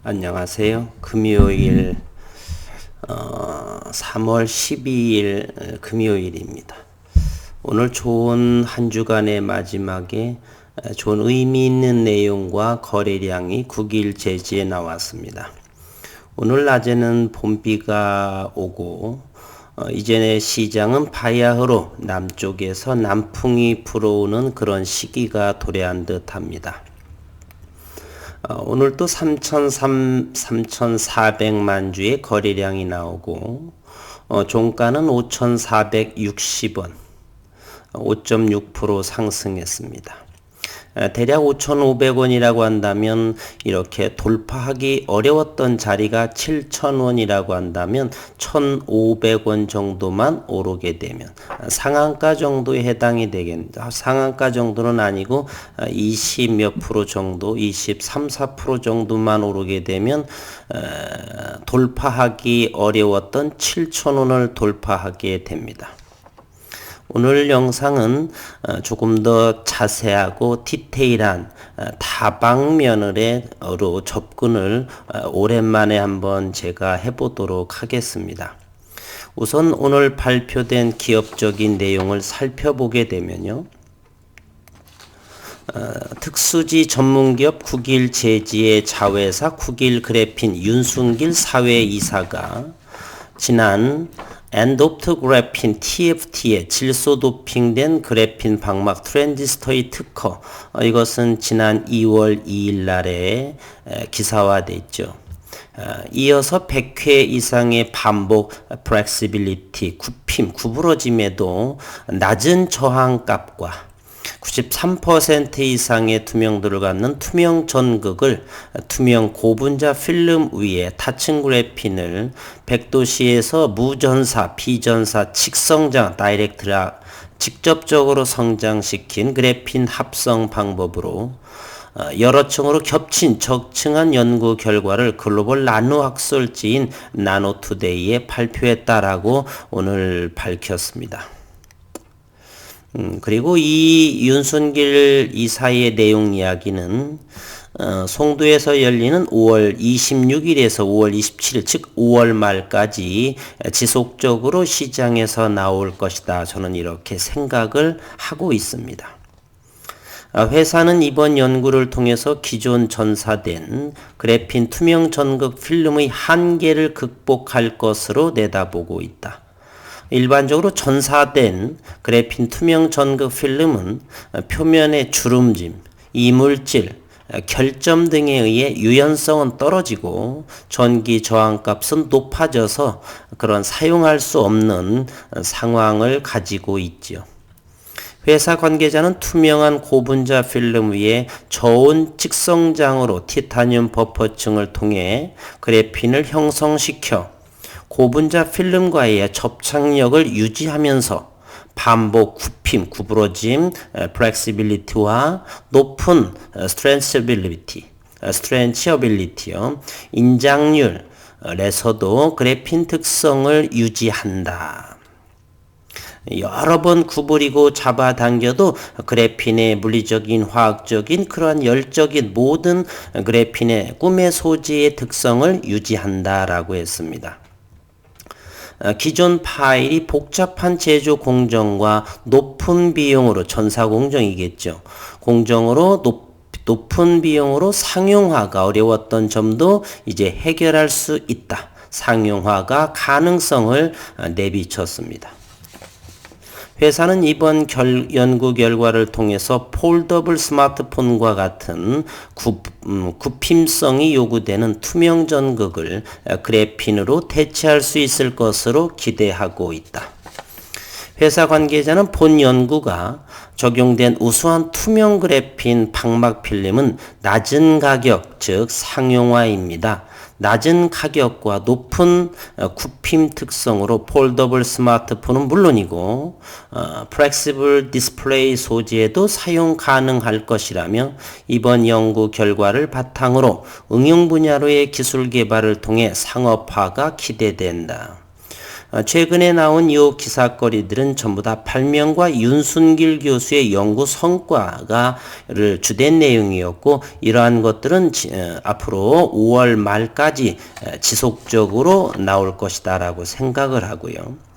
안녕하세요. 금요일 3월 12일 금요일입니다. 오늘 좋은 한 주간의 마지막에 좋은 의미 있는 내용과 거래량이 9일 제지에 나왔습니다. 오늘 낮에는 봄비가 오고 이전에 시장은 바야흐로 남쪽에서 남풍이 불어오는 그런 시기가 도래한 듯 합니다. 오늘 또 3,400만 주의 거래량이 나오고 종가는 5,460원, 5.6% 상승했습니다. 대략 5,500원이라고 한다면 이렇게 돌파하기 어려웠던 자리가 7,000원이라고 한다면 1,500원 정도만 오르게 되면 상한가 정도에 해당이 되겠습니다. 상한가 정도는 아니고 20 몇 프로 정도, 23, 4% 정도만 오르게 되면 돌파하기 어려웠던 7,000원을 돌파하게 됩니다. 오늘 영상은 조금 더 자세하고 디테일한 다방면으로 접근을 오랜만에 한번 제가 해보도록 하겠습니다. 우선 오늘 발표된 기업적인 내용을 살펴보게 되면요. 특수지 전문기업 국일 제지의 자회사 국일그래핀 윤순길 사회이사가 지난 엔도프트 그래핀 TFT의 질소 도핑된 그래핀 방막 트랜지스터의 특허, 이것은 지난 2월 2일 날에 기사화되어 있죠. 이어서 100회 이상의 반복 플렉시빌리티, 굽힘, 구부러짐에도 낮은 저항값과 93% 이상의 투명도를 갖는 투명 전극을 투명 고분자 필름 위에 타층 그래핀을 100도씨에서 무전사, 비전사, 직성장, 다이렉트라 직접적으로 성장시킨 그래핀 합성 방법으로 여러 층으로 겹친 적층한 연구 결과를 글로벌 나노 학술지인 나노투데이에 발표했다라고 오늘 밝혔습니다. 그리고 이 윤순길 이사의 내용 이야기는 송도에서 열리는 5월 26일에서 5월 27일, 즉 5월 말까지 지속적으로 시장에서 나올 것이다. 저는 이렇게 생각을 하고 있습니다. 회사는 이번 연구를 통해서 기존 전사된 그래핀 투명 전극 필름의 한계를 극복할 것으로 내다보고 있다. 일반적으로 전사된 그래핀 투명 전극 필름은 표면의 주름짐, 이물질, 결점 등에 의해 유연성은 떨어지고 전기 저항값은 높아져서 그런 사용할 수 없는 상황을 가지고 있지요. 회사 관계자는 투명한 고분자 필름 위에 저온 직성장으로 티타늄 버퍼층을 통해 그래핀을 형성시켜 고분자 필름과의 접착력을 유지하면서 반복 굽힘, 구부러짐, 플렉시빌리티와 높은 스트렌치어빌리티요. 인장률에서도 그래핀 특성을 유지한다. 여러 번 구부리고 잡아당겨도 그래핀의 물리적인, 화학적인, 그러한 열적인 모든 그래핀의 꿈의 소지의 특성을 유지한다라고 했습니다. 기존 파일이 복잡한 제조 공정과 높은 비용으로 전사 공정이겠죠. 공정으로 높은 비용으로 상용화가 어려웠던 점도 이제 해결할 수 있다. 상용화가 가능성을 내비쳤습니다. 회사는 이번 연구 결과를 통해서 폴더블 스마트폰과 같은 굽힘성이 요구되는 투명 전극을 그래핀으로 대체할 수 있을 것으로 기대하고 있다. 회사 관계자는 본 연구가 적용된 우수한 투명 그래핀 방막 필름은 낮은 가격, 즉 상용화입니다. 낮은 가격과 높은 굽힘 특성으로 폴더블 스마트폰은 물론이고 플렉시블 디스플레이 소재에도 사용 가능할 것이라며 이번 연구 결과를 바탕으로 응용 분야로의 기술 개발을 통해 상업화가 기대된다. 최근에 나온 이 기사거리들은 전부 다 발명가 윤순길 교수의 연구 성과가를 주된 내용이었고, 이러한 것들은 앞으로 5월 말까지 지속적으로 나올 것이다라고 생각을 하고요.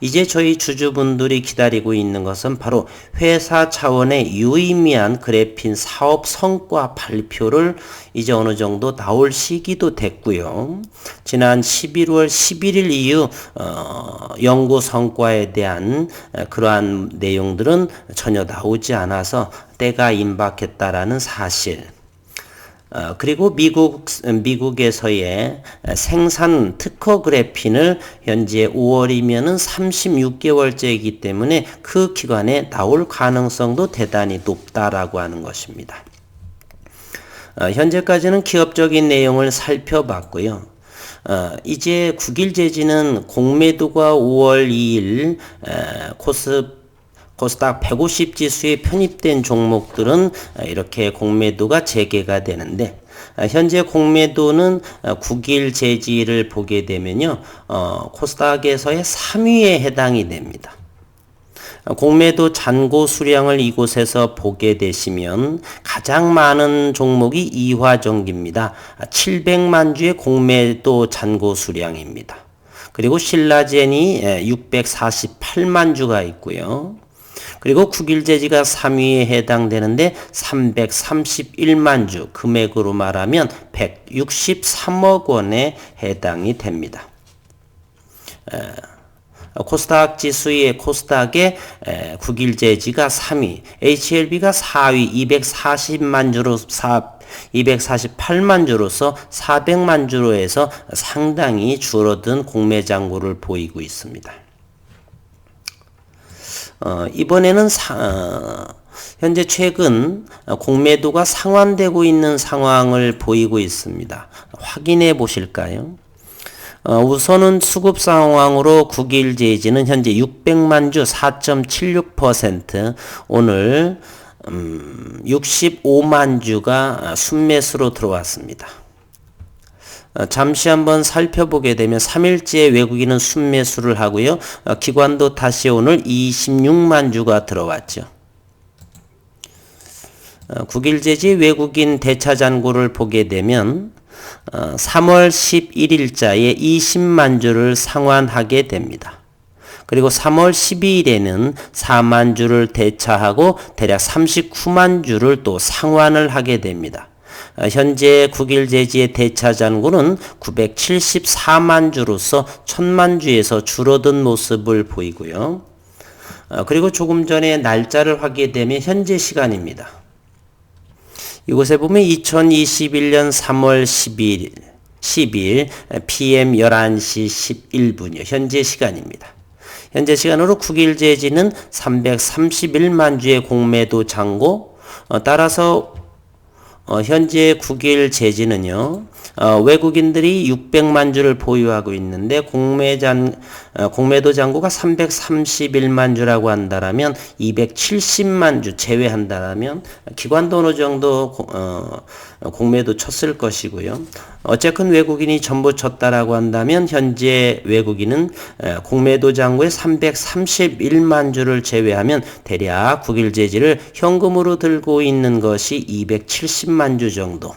이제 저희 주주분들이 기다리고 있는 것은 바로 회사 차원의 유의미한 그래핀 사업 성과 발표를 이제 어느 정도 나올 시기도 됐고요. 지난 11월 11일 이후 연구 성과에 대한 그러한 내용들은 전혀 나오지 않아서 때가 임박했다라는 사실. 그리고 미국에서의 생산 특허 그래핀을 현재 5월이면은 36개월째이기 때문에 그 기간에 나올 가능성도 대단히 높다라고 하는 것입니다. 현재까지는 기업적인 내용을 살펴봤고요. 이제 국일제지는 공매도가 5월 2일 코스닥 150 지수에 편입된 종목들은 이렇게 공매도가 재개가 되는데, 현재 공매도는 국일 제지를 보게 되면요, 코스닥에서의 3위에 해당이 됩니다. 공매도 잔고 수량을 이곳에서 보게 되시면 가장 많은 종목이 이화전기입니다. 700만 주의 공매도 잔고 수량입니다. 그리고 신라젠이 648만 주가 있고요. 그리고 국일제지가 3위에 해당되는데 331만 주, 금액으로 말하면 163억 원에 해당이 됩니다. 코스닥 지수의 코스닥의 국일제지가 3위, HLB가 4위 240만 주로 248만 주로서 400만 주로 해서 상당히 줄어든 공매 잔고를 보이고 있습니다. 이번에는 현재 최근 공매도가 상환되고 있는 상황을 보이고 있습니다. 확인해 보실까요? 우선은 수급 상황으로 국일제지는 현재 600만 주 4.76%, 오늘 65만 주가 순매수로 들어왔습니다. 잠시 한번 살펴보게 되면 3일째 외국인은 순매수를 하고요. 기관도 다시 오늘 26만 주가 들어왔죠. 국일제지 외국인 대차 잔고를 보게 되면 3월 11일자에 20만 주를 상환하게 됩니다. 그리고 3월 12일에는 4만 주를 대차하고 대략 39만 주를 또 상환을 하게 됩니다. 현재 국일제지의 대차 잔고는 974만 주로서 1000만 주에서 줄어든 모습을 보이고요. 그리고 조금 전에 날짜를 확인하게 되면 현재 시간입니다. 이곳에 보면 2021년 3월 10일 PM 11시 11분이요. 현재 시간입니다. 현재 시간으로 국일제지는 331만 주의 공매도 잔고, 따라서 현재 국일제지는요, 외국인들이 600만 주를 보유하고 있는데 공매도 잔고가 331만 주라고 한다면 270만 주 제외한다면 기관도 어느 정도 공매도 쳤을 것이고요. 어쨌든 외국인이 전부 쳤다라고 한다면 현재 외국인은 공매도 잔고의 331만 주를 제외하면 대략 국일제지를 현금으로 들고 있는 것이 270만 주 정도,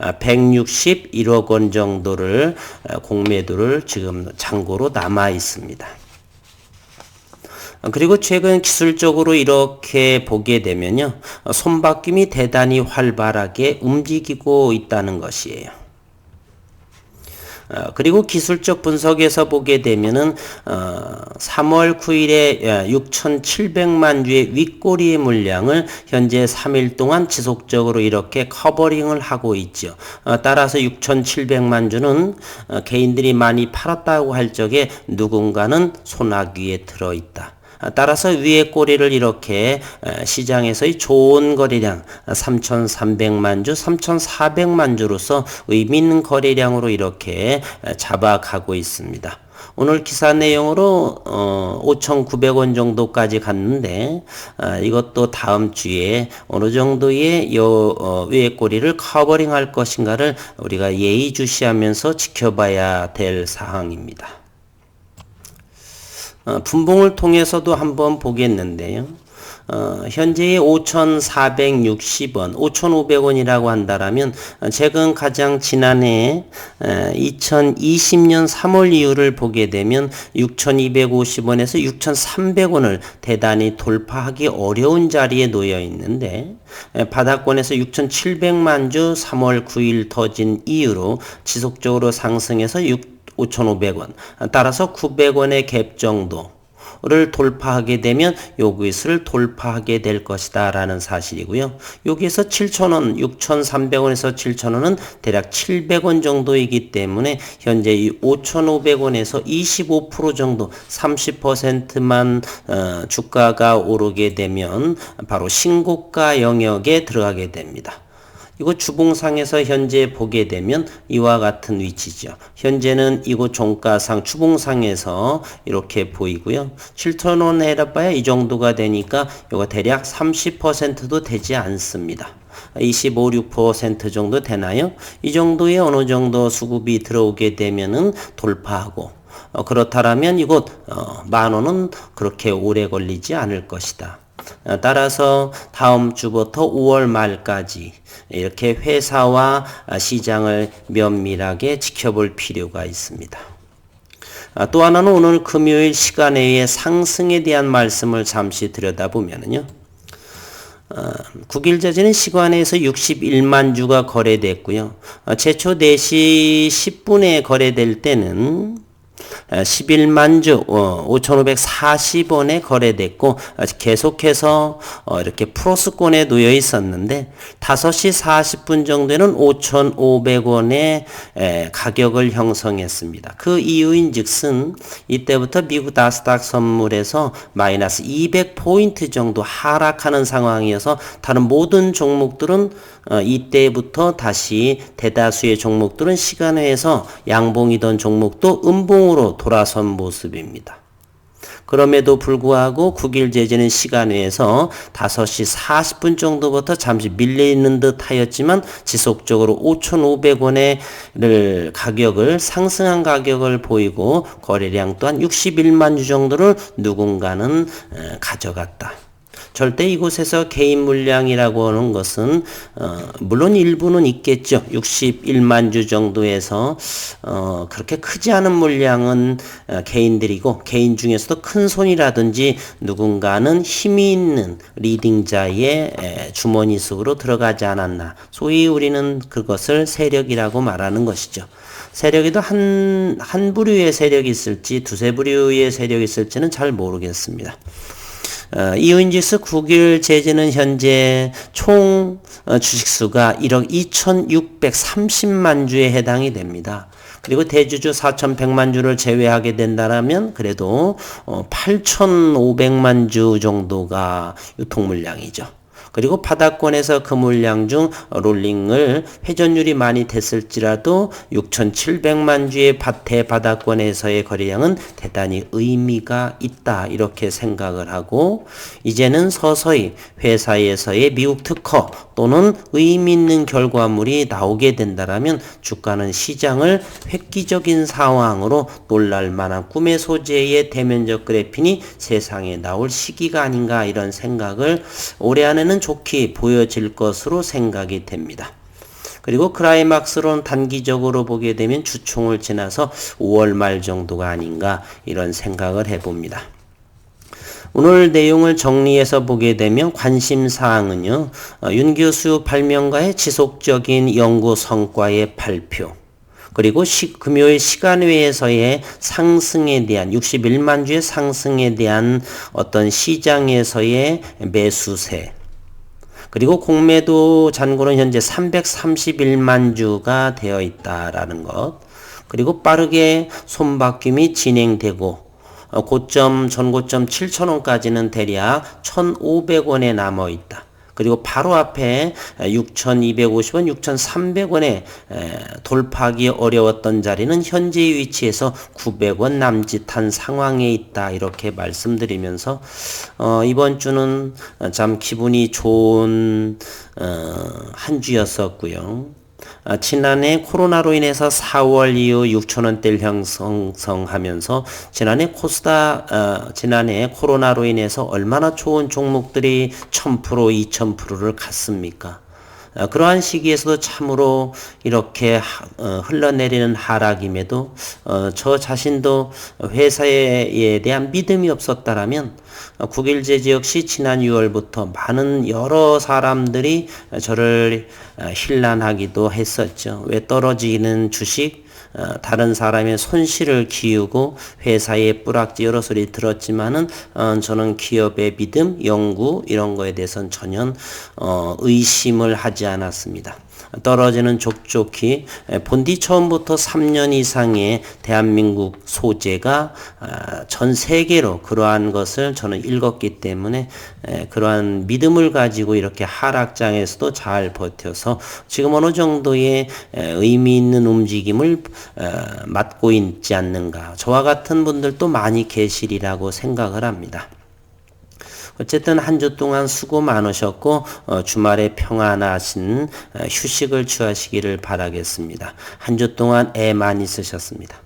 161억 원 정도를 공매도를 지금 잔고로 남아 있습니다. 그리고 최근 기술적으로 이렇게 보게 되면요, 손바뀜이 대단히 활발하게 움직이고 있다는 것이에요. 그리고 기술적 분석에서 보게 되면은 3월 9일에 6,700만 주의 윗꼬리의 물량을 현재 3일 동안 지속적으로 이렇게 커버링을 하고 있죠. 따라서 6,700만 주는 개인들이 많이 팔았다고 할 적에 누군가는 소나귀에 들어있다. 따라서 위의 꼬리를 이렇게 시장에서의 좋은 거래량 3,300만 주, 3,400만 주로서 의미 있는 거래량으로 이렇게 잡아가고 있습니다. 오늘 기사 내용으로 5,900원 정도까지 갔는데 이것도 다음 주에 어느 정도의 위의 꼬리를 커버링 할 것인가를 우리가 예의주시하면서 지켜봐야 될 사항입니다. 분봉을 통해서도 한번 보겠는데요. 현재의 5,460원, 5,500원이라고 한다라면 최근 가장 지난해 2020년 3월 이후를 보게 되면 6,250원에서 6,300원을 대단히 돌파하기 어려운 자리에 놓여 있는데 바닥권에서 6,700만 주 3월 9일 터진 이후로 지속적으로 상승해서 5,500원, 따라서 900원의 갭 정도 를 돌파하게 되면 요구윗을 돌파하게 될 것이다 라는 사실이고요. 여기에서 7,000원, 6,300원에서 7,000원은 대략 700원 정도이기 때문에 현재 이 5,500원에서 25% 정도 30%만 주가가 오르게 되면 바로 신고가 영역에 들어가게 됩니다. 이곳 주봉상에서 현재 보게 되면 이와 같은 위치죠. 현재는 이곳 종가상 주봉상에서 이렇게 보이고요. 7,000원 해봐야 이 정도가 되니까 이거 대략 30%도 되지 않습니다. 25, 6% 정도 되나요? 이 정도의 어느 정도 수급이 들어오게 되면은 돌파하고 그렇다라면 이곳 10,000원은 그렇게 오래 걸리지 않을 것이다. 따라서 다음 주부터 5월 말까지 이렇게 회사와 시장을 면밀하게 지켜볼 필요가 있습니다. 또 하나는 오늘 금요일 시간외의 상승에 대한 말씀을 잠시 들여다보면요. 9일 전에는 시간에서 61만 주가 거래됐고요. 최초 4시 10분에 거래될 때는 11만 주 5,540원에 거래됐고 계속해서 이렇게 플러스권에 놓여 있었는데 5시 40분 정도에는 5,500원의 가격을 형성했습니다. 그 이유인 즉슨 이때부터 미국 나스닥 선물에서 마이너스 200포인트 정도 하락하는 상황이어서 다른 모든 종목들은 이때부터 다시 대다수의 종목들은 시간외에서 양봉이던 종목도 음봉으로 돌아선 모습입니다. 그럼에도 불구하고 9일 제재는 시간외에서 5시 40분 정도부터 잠시 밀리는 듯 하였지만 지속적으로 5,500원의 가격을 상승한 가격을 보이고 거래량 또한 61만 주 정도를 누군가는 가져갔다. 절대 이곳에서 개인 물량이라고 하는 것은 물론 일부는 있겠죠. 61만 주 정도에서 그렇게 크지 않은 물량은 개인들이고 개인 중에서도 큰 손이라든지 누군가는 힘이 있는 리딩자의 주머니 속으로 들어가지 않았나. 소위 우리는 그것을 세력이라고 말하는 것이죠. 세력에도 한 부류의 세력이 있을지 두세 부류의 세력이 있을지는 잘 모르겠습니다. 이유인즉슨 9일 제재는 현재 총 주식수가 1억 2,630만 주에 해당이 됩니다. 그리고 대주주 4,100만 주를 제외하게 된다면 그래도 8,500만 주 정도가 유통 물량이죠. 그리고 바닥권에서 그 물량 중 롤링을 회전율이 많이 됐을지라도 6,700만 주의 대바닥권에서의 거래량은 대단히 의미가 있다 이렇게 생각을 하고 이제는 서서히 회사에서의 미국 특허 또는 의미 있는 결과물이 나오게 된다면 주가는 시장을 획기적인 상황으로 놀랄 만한 꿈의 소재의 대면적 그래핀이 세상에 나올 시기가 아닌가 이런 생각을 올해 안에는 좋게 보여질 것으로 생각이 됩니다. 그리고 클라이막스로는 단기적으로 보게 되면 주총을 지나서 5월 말 정도가 아닌가 이런 생각을 해봅니다. 오늘 내용을 정리해서 보게 되면 관심사항은요. 윤 교수 발명가의 지속적인 연구 성과의 발표 그리고 금요일 시간외에서의 상승에 대한 61만 주의 상승에 대한 어떤 시장에서의 매수세 그리고 공매도 잔고는 현재 331만 주가 되어 있다라는 것 그리고 빠르게 손바뀜이 진행되고 전고점 7,000원까지는 대략 1,500원에 남아 있다. 그리고 바로 앞에 6,250원, 6,300원에 돌파하기 어려웠던 자리는 현재 위치에서 900원 남짓한 상황에 있다. 이렇게 말씀드리면서 이번 주는 참 기분이 좋은 한 주였었고요. 지난해 코로나로 인해서 4월 이후 6천원대를 형성하면서 지난해 코로나로 인해서 얼마나 좋은 종목들이 1000%, 2000%를 갔습니까? 그러한 시기에서도 참으로 이렇게 흘러내리는 하락임에도 저 자신도 회사에 대한 믿음이 없었다라면 국일제지 역시 지난 6월부터 많은 여러 사람들이 저를 힐난하기도 했었죠. 왜 떨어지는 주식 다른 사람의 손실을 기우고 회사의 뿌락지 여러 소리 들었지만은 저는 기업의 믿음, 연구 이런 거에 대해서는 전혀 의심을 하지 않았습니다. 떨어지는 족족히 본디 처음부터 3년 이상의 대한민국 소재가 전 세계로 그러한 것을 저는 읽었기 때문에 그러한 믿음을 가지고 이렇게 하락장에서도 잘 버텨서 지금 어느 정도의 의미 있는 움직임을 맡고 있지 않는가. 저와 같은 분들도 많이 계시리라고 생각을 합니다. 어쨌든 한 주 동안 수고 많으셨고 주말에 평안하신 휴식을 취하시기를 바라겠습니다. 한 주 동안 애 많이 쓰셨습니다.